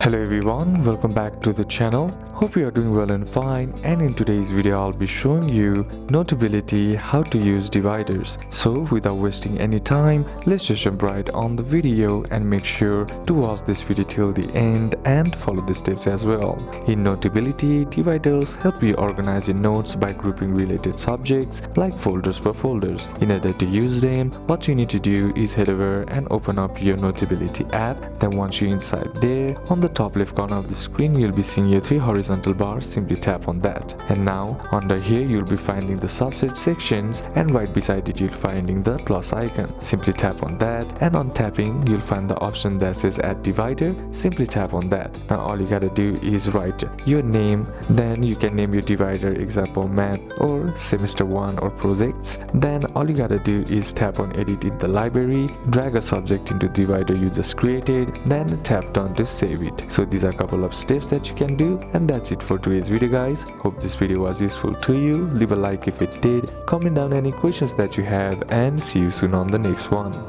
Hello everyone, welcome back to the channel. Hope you are doing well and fine, and in today's video I'll be showing you Notability, how to use dividers. So without wasting any time, let's just jump right on the video and make sure to watch this video till the end and follow the steps as well. In Notability, dividers help you organize your notes by grouping related subjects like folders for folders. In order to use them, what you need to do is head over and open up your Notability app. Then once you're inside there, on the top left corner of the screen you'll be seeing your three horizontal bars. Simply tap on that, and now under here you'll be finding the subset sections, and right beside it you'll finding the plus icon. Simply tap on that, and on tapping you'll find the option that says add divider. Simply tap on that. Now all you gotta do is write your name, then you can name your divider example math or semester 1 or projects. Then all you gotta do is tap on edit in the library, drag a subject into divider you just created, then tap done to save it. So these are a couple of steps that you can do, and that's it for today's video guys. Hope this video was useful to you. Leave a like if it did, comment down any questions that you have, and see you soon on the next one.